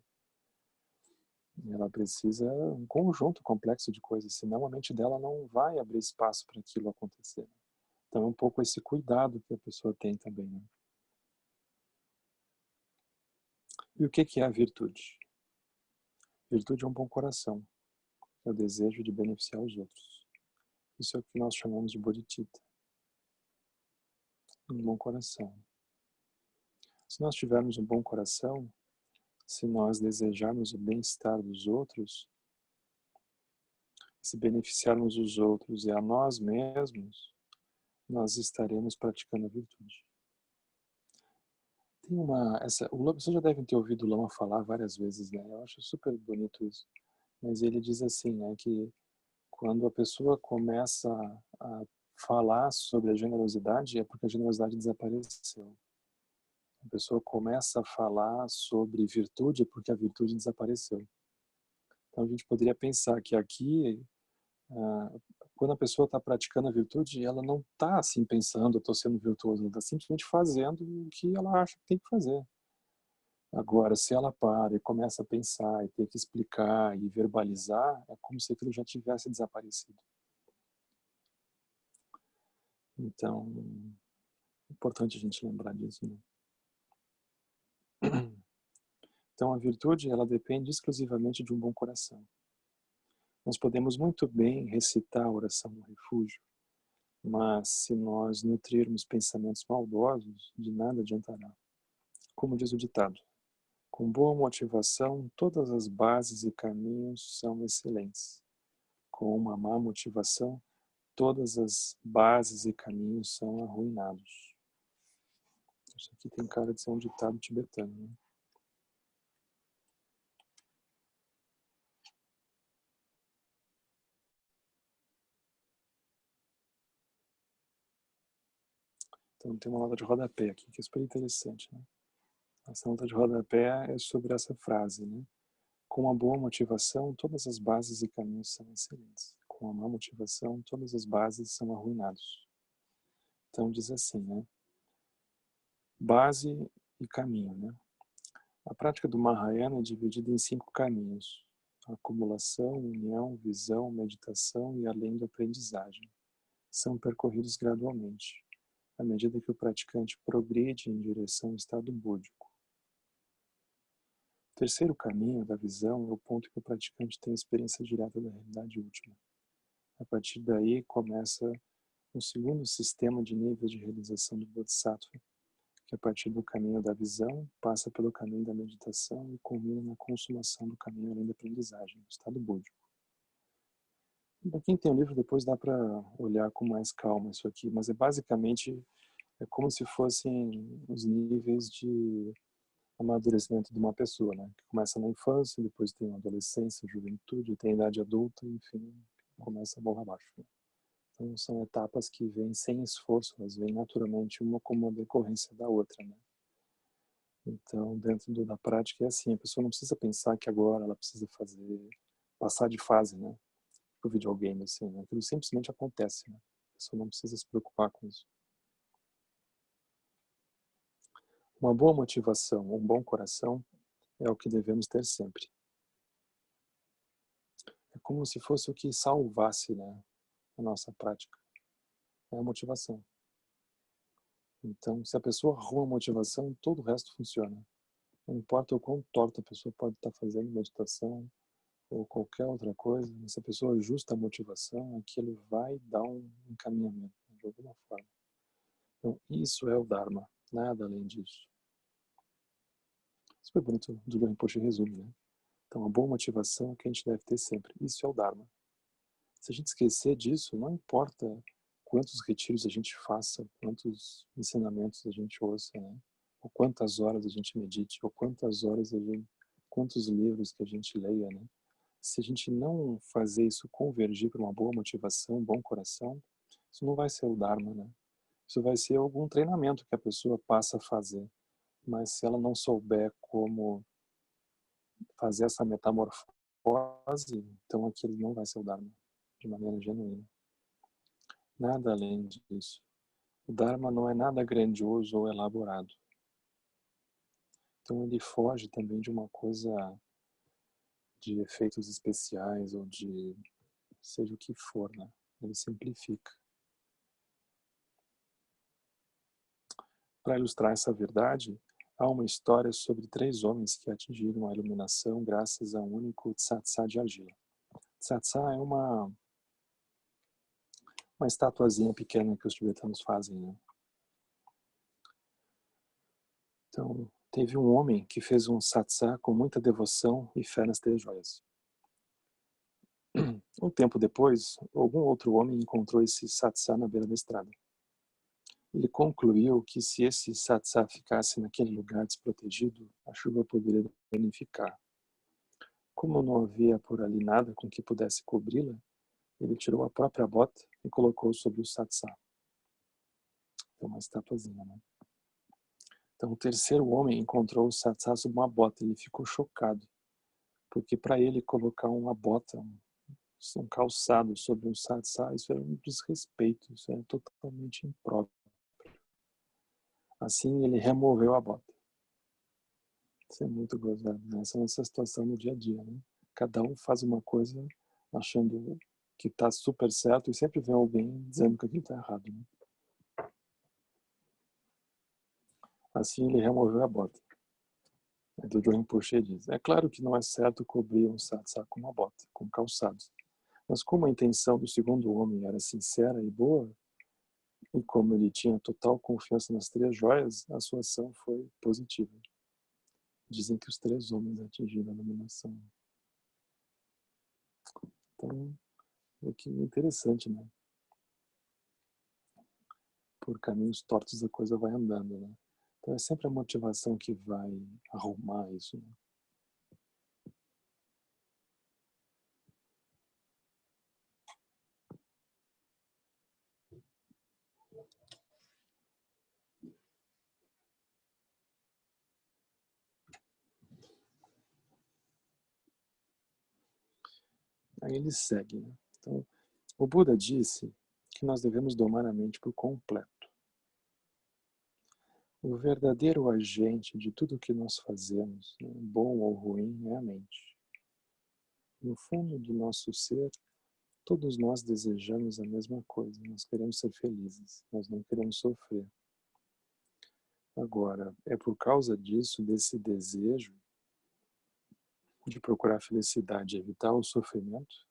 E ela precisa um conjunto complexo de coisas, senão a mente dela não vai abrir espaço para aquilo acontecer, né? Então é um pouco esse cuidado que a pessoa tem também, né? E o que é a virtude? Virtude é um bom coração, é o desejo de beneficiar os outros. Isso é o que nós chamamos de bodhicitta, um bom coração. Se nós tivermos um bom coração, se nós desejarmos o bem-estar dos outros, se beneficiarmos os outros e a nós mesmos, nós estaremos praticando a virtude. Tem vocês já devem ter ouvido o Lama falar várias vezes, né? Eu acho super bonito isso. Mas ele diz assim, né, que quando a pessoa começa a falar sobre a generosidade, é porque a generosidade desapareceu. A pessoa começa a falar sobre virtude, é porque a virtude desapareceu. Então a gente poderia pensar que aqui, quando a pessoa está praticando a virtude, ela não está assim pensando, eu estou sendo virtuoso, ela está simplesmente fazendo o que ela acha que tem que fazer. Agora, se ela para e começa a pensar e ter que explicar e verbalizar, é como se aquilo já tivesse desaparecido. Então, é importante a gente lembrar disso, né? Então, a virtude, ela depende exclusivamente de um bom coração. Nós podemos muito bem recitar a oração no refúgio, mas se nós nutrirmos pensamentos maldosos, de nada adiantará. Como diz o ditado, com boa motivação, todas as bases e caminhos são excelentes. Com uma má motivação, todas as bases e caminhos são arruinados. Isso aqui tem cara de ser um ditado tibetano, né? Então tem uma nota de rodapé aqui, que é super interessante, né? Essa nota de rodapé é sobre essa frase, né? Com uma boa motivação, todas as bases e caminhos são excelentes. Com uma má motivação, todas as bases são arruinados. Então diz assim, né? Base e caminho, né? A prática do Mahayana é dividida em 5 caminhos: acumulação, união, visão, meditação e além da aprendizagem. São percorridos gradualmente, à medida que o praticante progride em direção ao estado búdico. O terceiro caminho, da visão, é o ponto que o praticante tem experiência direta da realidade última. A partir daí começa um segundo sistema de níveis de realização do Bodhisattva, que a partir do caminho da visão, passa pelo caminho da meditação e culmina na consumação do caminho além da aprendizagem, o estado búdico. Para quem tem o livro, depois dá para olhar com mais calma isso aqui, mas basicamente é como se fossem os níveis de amadurecimento de uma pessoa, né? Que começa na infância, depois tem a adolescência, a juventude, tem a idade adulta, enfim, começa a morrer abaixo. Né? Então, são etapas que vêm sem esforço, elas vêm naturalmente uma como uma decorrência da outra, né? Então, dentro da prática é assim, a pessoa não precisa pensar que agora ela precisa passar de fase, né? O videogame, assim, né? Aquilo simplesmente acontece, né? A pessoa não precisa se preocupar com isso. Uma boa motivação, um bom coração é o que devemos ter sempre. É como se fosse o que salvasse, né, a nossa prática. É a motivação. Então, se a pessoa arruma a motivação, todo o resto funciona. Não importa o quão torta a pessoa pode estar fazendo meditação ou qualquer outra coisa, mas se a pessoa ajusta a motivação, aquilo vai dar um encaminhamento, de alguma forma. Então, isso é o Dharma, nada além disso. Isso foi bonito, o Rinpoche resume, né? Então, a boa motivação é o que a gente deve ter sempre. Isso é o Dharma. Se a gente esquecer disso, não importa quantos retiros a gente faça, quantos ensinamentos a gente ouça, né? Ou quantas horas a gente medite, ou quantos livros que a gente leia, né? Se a gente não fazer isso convergir para uma boa motivação, um bom coração, isso não vai ser o Dharma, né? Isso vai ser algum treinamento que a pessoa passa a fazer. Mas se ela não souber como fazer essa metamorfose, então aquilo não vai ser o Dharma, de maneira genuína. Nada além disso. O Dharma não é nada grandioso ou elaborado. Então ele foge também de uma coisa de efeitos especiais ou de seja o que for, né? Ele simplifica. Para ilustrar essa verdade, há uma história sobre 3 homens que atingiram a iluminação graças a um único tsatsá de argila. Tsatsá é uma estatuazinha pequena que os tibetanos fazem, né? Então, teve um homem que fez um satsá com muita devoção e fé nas 3 joias. Um tempo depois, algum outro homem encontrou esse satsá na beira da estrada. Ele concluiu que se esse satsá ficasse naquele lugar desprotegido, a chuva poderia danificar. Como não havia por ali nada com que pudesse cobri-la, ele tirou a própria bota e colocou sobre o satsá. É uma estatuazinha, né? Então, o terceiro homem encontrou o satsá sob uma bota. Ele ficou chocado, porque para ele colocar uma bota, um calçado sobre um satsá, isso era um desrespeito, isso era totalmente impróprio. Assim, ele removeu a bota. Isso é muito gozado, né? Essa é a nossa situação no dia a dia, né? Cada um faz uma coisa achando que está super certo e sempre vem alguém dizendo que aquilo está errado, né? Assim, ele removeu a bota. O Dr. Rinpoche diz, é claro que não é certo cobrir um satsá com uma bota, com calçados. Mas como a intenção do segundo homem era sincera e boa, e como ele tinha total confiança nas 3 joias, a sua ação foi positiva. Dizem que os 3 homens atingiram a iluminação. Então, é que interessante, né? Por caminhos tortos a coisa vai andando, né? Então é sempre a motivação que vai arrumar isso, né? Aí ele segue, né? Então, o Buda disse que nós devemos domar a mente por completo. O verdadeiro agente de tudo o que nós fazemos, né, bom ou ruim, é a mente. No fundo do nosso ser, todos nós desejamos a mesma coisa. Nós queremos ser felizes, nós não queremos sofrer. Agora, é por causa disso, desse desejo de procurar felicidade e evitar o sofrimento,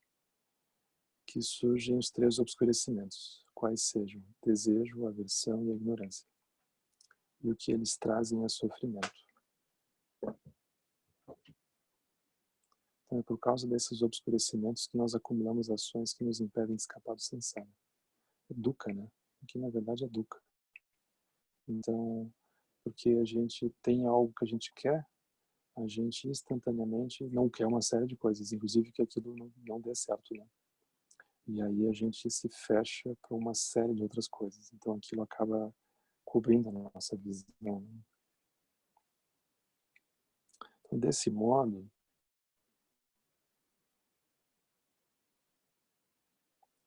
que surgem os 3 obscurecimentos, quais sejam desejo, aversão e a ignorância. E o que eles trazem é sofrimento. Então é por causa desses obscurecimentos que nós acumulamos ações que nos impedem de escapar do samsara. É dukkha, né? Que na verdade é dukkha. Então, porque a gente tem algo que a gente quer, a gente instantaneamente não quer uma série de coisas, inclusive que aquilo não dê certo, né? E aí a gente se fecha para uma série de outras coisas. Então aquilo acaba cobrindo a nossa visão, né? Então, desse modo,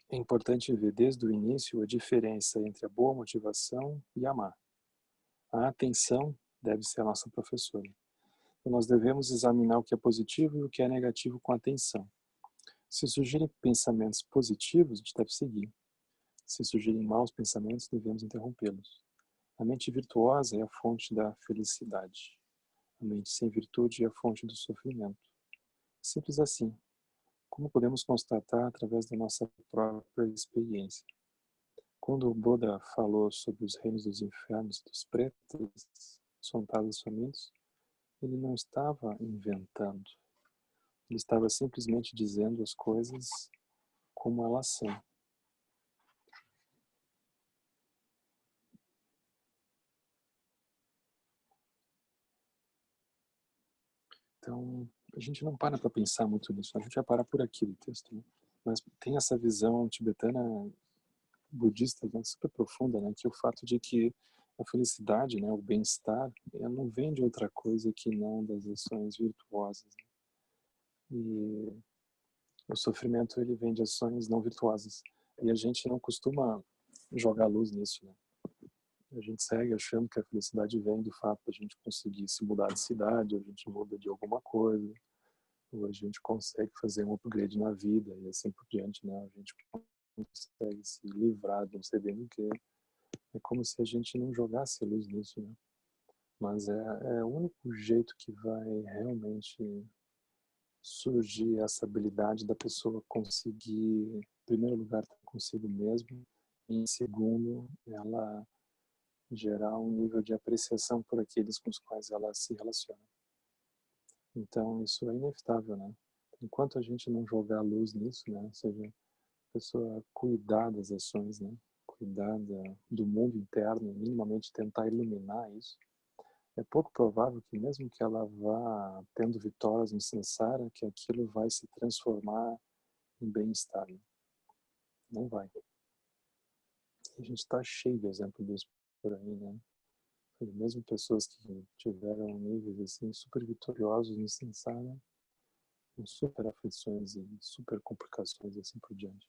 é importante ver desde o início a diferença entre a boa motivação e amar. A atenção deve ser a nossa professora. Então, nós devemos examinar o que é positivo e o que é negativo com atenção. Se surgirem pensamentos positivos, a gente deve seguir. Se surgirem maus pensamentos, devemos interrompê-los. A mente virtuosa é a fonte da felicidade. A mente sem virtude é a fonte do sofrimento. Simples assim, como podemos constatar através da nossa própria experiência. Quando o Buda falou sobre os reinos dos infernos dos pretos, sontados famintos, ele não estava inventando. Ele estava simplesmente dizendo as coisas como elas são. Então, a gente não para pensar muito nisso, a gente vai parar por aqui no texto, né? Mas tem essa visão tibetana budista, né, super profunda, né, que o fato de que a felicidade, né, o bem-estar, não vem de outra coisa que não das ações virtuosas, né? E o sofrimento ele vem de ações não virtuosas. E a gente não costuma jogar luz nisso, né? A gente segue achando que a felicidade vem do fato de a gente conseguir se mudar de cidade, ou a gente muda de alguma coisa, ou a gente consegue fazer um upgrade na vida e assim por diante, né? A gente consegue se livrar de não sei bem o que. É como se a gente não jogasse a luz nisso, né? Mas é o único jeito que vai realmente surgir essa habilidade da pessoa conseguir, em primeiro lugar, estar consigo mesmo, e em segundo, ela gerar um nível de apreciação por aqueles com os quais ela se relaciona. Então, isso é inevitável, né? Enquanto a gente não jogar a luz nisso, né? Ou seja, a pessoa cuidar das ações, né? Cuidar do mundo interno, minimamente tentar iluminar isso, é pouco provável que mesmo que ela vá tendo vitórias no samsara, que aquilo vai se transformar em bem-estar. Não vai. A gente está cheio de exemplo disso por aí, né? Mesmo pessoas que tiveram níveis assim super vitoriosos no samsara, com super aflições e super complicações assim por diante.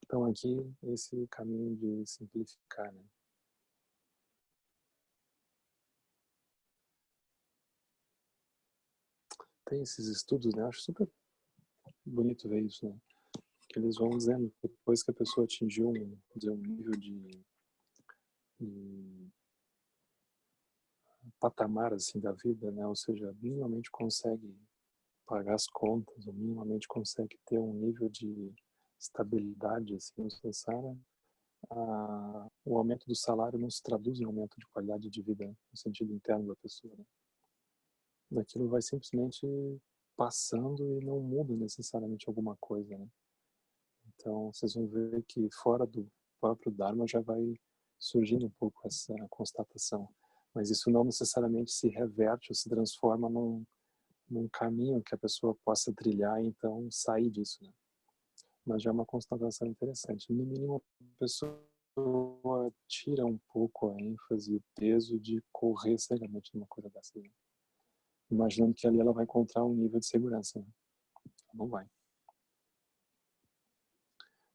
Então aqui esse caminho de simplificar, né? Tem esses estudos, né? Acho super bonito ver isso, né? Que eles vão dizendo que depois que a pessoa atingiu um nível de patamar assim da vida, né? Ou seja, minimamente consegue pagar as contas, ou minimamente consegue ter um nível de estabilidade assim no samsara, o aumento do salário não se traduz em aumento de qualidade de vida, né? No sentido interno da pessoa, né? Daquilo vai simplesmente passando e não muda necessariamente alguma coisa, né? Então, vocês vão ver que fora do próprio Dharma já vai surgindo um pouco essa constatação. Mas isso não necessariamente se reverte ou se transforma num caminho que a pessoa possa trilhar e então sair disso, né? Mas já é uma constatação interessante. No mínimo, a pessoa tira um pouco a ênfase e o peso de correr cegamente numa coisa dessa, né? Imaginando que ali ela vai encontrar um nível de segurança, né? Não vai.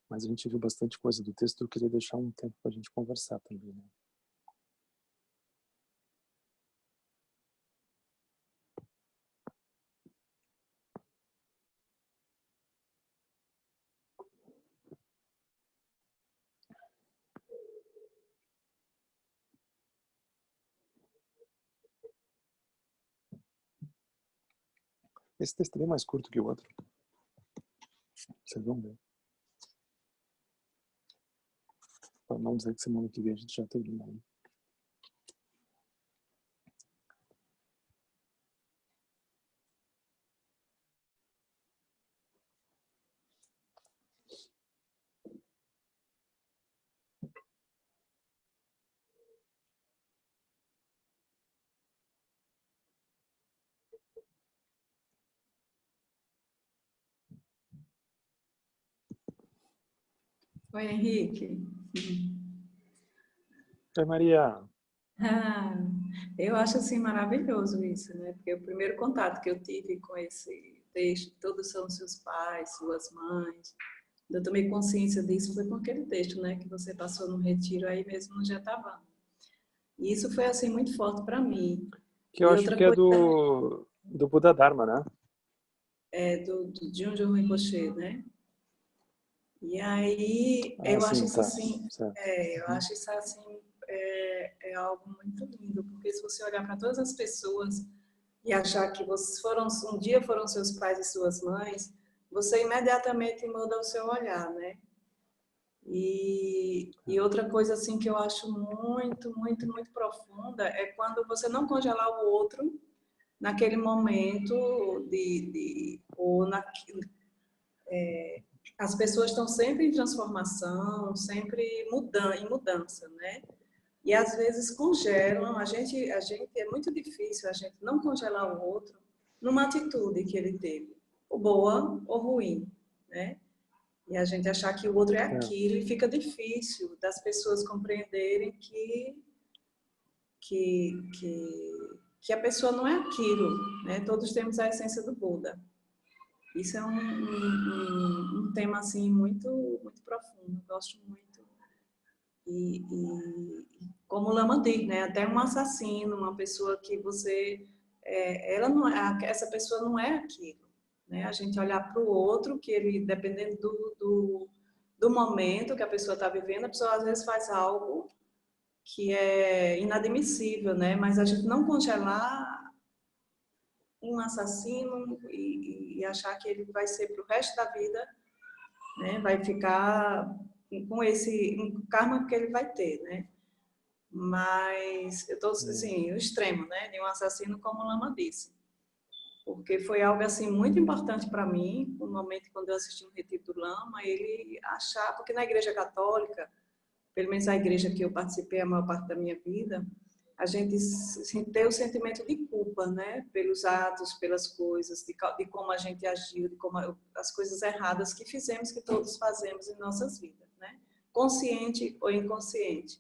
Mas a gente viu bastante coisa do texto, eu queria deixar um tempo para a gente conversar também, né? Esse texto é bem mais curto que o outro. Vocês vão ver. Para não dizer que semana que vem a gente já termina, né? Oi, Henrique. Oi, Maria. Ah, eu acho assim maravilhoso isso, né? Porque o primeiro contato que eu tive com esse texto, todos são seus pais, suas mães, eu tomei consciência disso foi com aquele texto, né? Que você passou no retiro aí mesmo no Jetavá. E isso foi assim muito forte para mim. Que eu E acho outra que é coisa do Buda Dharma, né? é do Junjo Rinpoche, né? E aí Ah, eu acho sim, isso tá. assim, Certo. eu acho isso assim é algo muito lindo, porque se você olhar para todas as pessoas e achar que vocês foram um dia foram seus pais e suas mães, você imediatamente muda o seu olhar, né? E outra coisa assim que eu acho muito profunda é quando você não congelar o outro naquele momento ou as pessoas estão sempre em transformação, sempre em mudança, né? E às vezes congelam, a gente é muito difícil a gente não congelar o outro numa atitude que ele teve, ou boa ou ruim, né? E a gente achar que o outro é É, aquilo e fica difícil das pessoas compreenderem que, que a pessoa não é aquilo, né? Todos temos a essência do Buda. Isso é um tema assim muito profundo, gosto muito. E como o Lama diz, né? Até um assassino, uma pessoa que você, ela não é, essa pessoa não é aquilo, né? A gente olhar para o outro, que ele, dependendo do momento que a pessoa está vivendo, a pessoa às vezes faz algo que é inadmissível, né? Mas a gente não congelar um assassino e achar que ele vai ser para o resto da vida, né? Vai ficar com esse um karma que ele vai ter, né? Mas eu estou assim, o extremo, né, de um assassino, como o Lama disse. Porque foi algo assim muito importante para mim, no momento quando eu assisti um retiro do Lama, ele achar, porque na Igreja Católica, pelo menos a igreja que eu participei a maior parte da minha vida, a gente tem o sentimento de culpa, né, pelos atos, pelas coisas, de como a gente agiu, de como as coisas erradas que fizemos, que todos fazemos em nossas vidas, né, consciente ou inconsciente.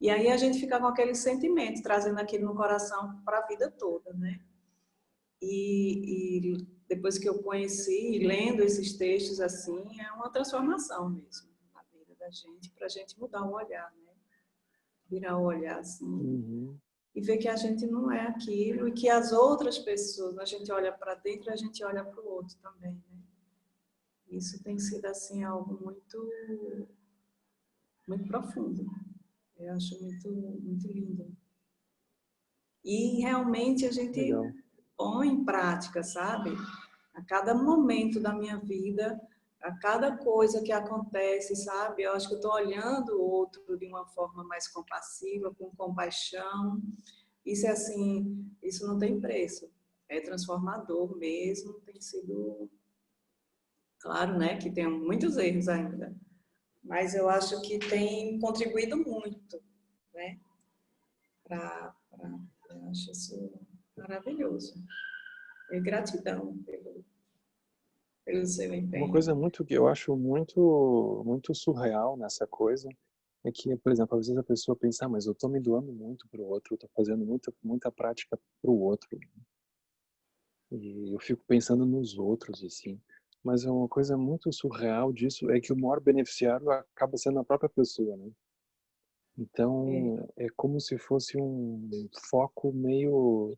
E aí a gente fica com aquele sentimento, trazendo aquilo no coração para a vida toda, né? E depois que eu conheci, lendo esses textos assim, é uma transformação mesmo na vida da gente, para a gente mudar o olhar, né? Virar o olhar assim uhum, e ver que a gente não é aquilo e que as outras pessoas, a gente olha para dentro e a gente olha para o outro também, né? Isso tem sido assim algo muito profundo. Eu acho muito lindo. E realmente a gente legal. põe em prática, sabe? A cada momento da minha vida, a cada coisa que acontece, sabe? Eu acho que eu estou olhando o outro de uma forma mais compassiva, com compaixão. Isso é assim, isso não tem preço. É transformador mesmo, tem sido, claro, né, que tem muitos erros ainda, mas eu acho que tem contribuído muito, né, eu acho isso maravilhoso. E gratidão pelo seu Uma empenho. coisa muito que eu acho muito surreal nessa coisa é que, por exemplo, às vezes a pessoa pensa, ah, mas eu tô me doando muito pro outro, eu tô fazendo muita prática pro outro. E eu fico pensando nos outros, assim. Mas é uma coisa muito surreal disso é que o maior beneficiário acaba sendo a própria pessoa, né? É, Então, é como se fosse um foco meio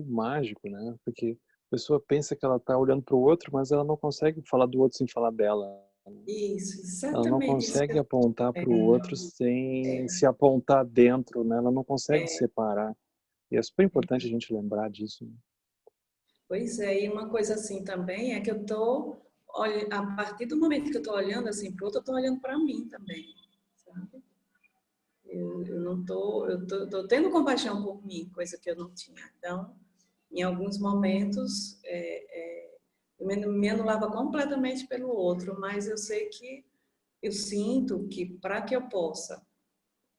mágico, né? Porque a pessoa pensa que ela está olhando para o outro, mas ela não consegue falar do outro sem falar dela. isso, Ela não exatamente isso que consegue eu apontar para o outro sem se apontar dentro, né? Ela não consegue separar. E é super importante a gente lembrar disso, né? Pois é, e uma coisa assim também é que eu tô, a partir do momento que eu tô olhando assim pro outro, eu tô olhando para mim também, sabe? Eu não tô, tô tendo compaixão por mim, coisa que eu não tinha. Então, em alguns momentos, eu me anulava completamente pelo outro, mas eu sei que eu sinto que para que eu possa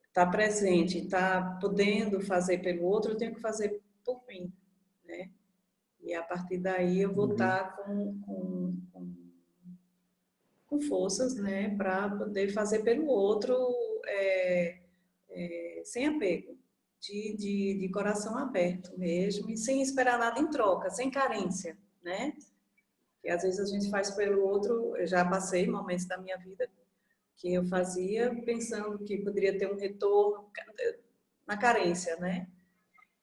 estar presente, estar podendo fazer pelo outro, eu tenho que fazer por mim, né? E a partir daí eu vou Uhum. estar com com forças, né, para poder fazer pelo outro sem apego, de coração aberto mesmo, e sem esperar nada em troca, sem carência, né? E às vezes a gente faz pelo outro, eu já passei momentos da minha vida que eu fazia pensando que poderia ter um retorno na carência, né?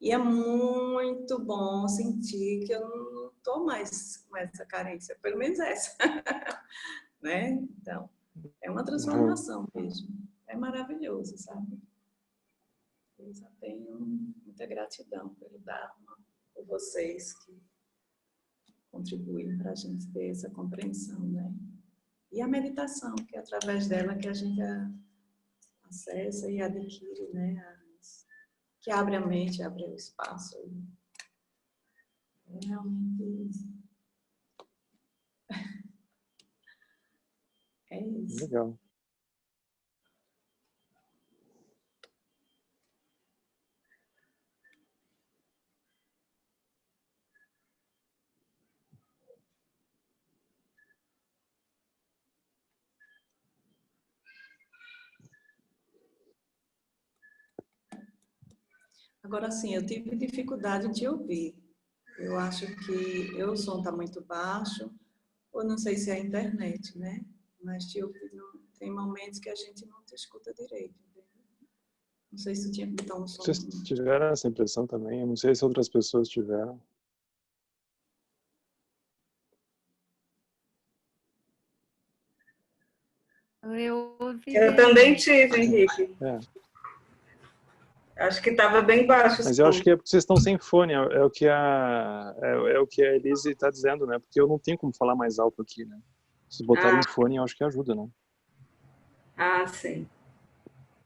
E é muito bom sentir que eu não estou mais com essa carência, pelo menos essa, né? Então, é uma transformação mesmo. É maravilhoso, sabe? Eu só tenho muita gratidão pelo Dharma, por vocês que contribuem para a gente ter essa compreensão, né? E a meditação, que é através dela que a gente acessa e adquire, né? Que abre a mente, abre o espaço. É realmente é isso. Legal. Agora sim, eu tive dificuldade de ouvir. Eu acho que o som está muito baixo, ou não sei se é a internet, né? Mas te ouvir, tem momentos que a gente não te escuta direito. Entendeu? Não sei se tinha que botar um som. Vocês tiveram essa impressão também? Eu não sei se outras pessoas tiveram. Eu também tive, Henrique. Acho que estava bem baixo. Mas eu acho que é porque vocês estão sem fone, é o que a Elise está dizendo, né? Porque eu não tenho como falar mais alto aqui, né? Se botarem um fone, eu acho que ajuda, né? Ah, sim.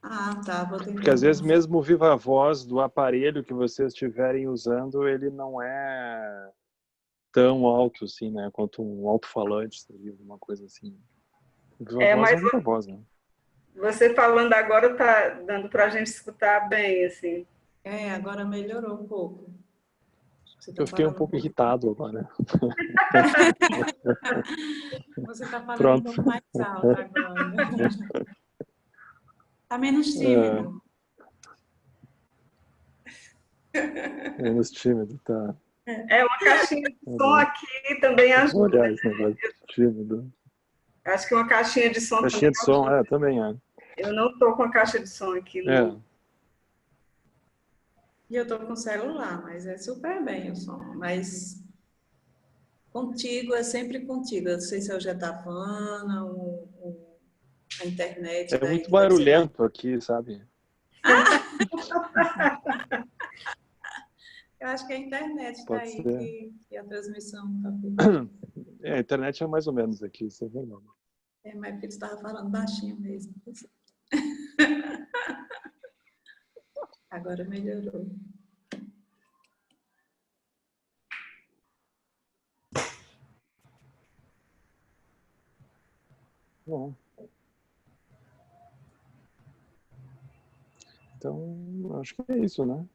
Ah, tá. Vou tentar. Porque às vezes mesmo o viva voz do aparelho que vocês estiverem usando, ele não é tão alto assim, né? Quanto um alto-falante, seria alguma coisa assim. O viva voz é um viva voz, né? Você falando agora tá dando para a gente escutar bem, assim. Agora melhorou um pouco. Eu fiquei um pouco irritado agora. Você está falando Pronto. um pouco mais alto agora. Está menos tímido. Menos tímido, tá. É uma caixinha de som aqui também ajuda. Vou olhar esse negócio de tímido. Acho que uma caixinha de som Caixinha de som, ajuda. também é. Eu não estou com a caixa de som aqui. Não. E eu estou com o celular, mas é super bem o som. Mas contigo é sempre contigo. Eu não sei se é o Jetavana, a internet. É muito barulhento aqui, sabe? Eu acho que a internet está aí, que a transmissão está por... a internet é mais ou menos aqui, isso é verdade. Mas porque tu estava falando baixinho mesmo. Agora melhorou. Bom. Então, acho que é isso, né?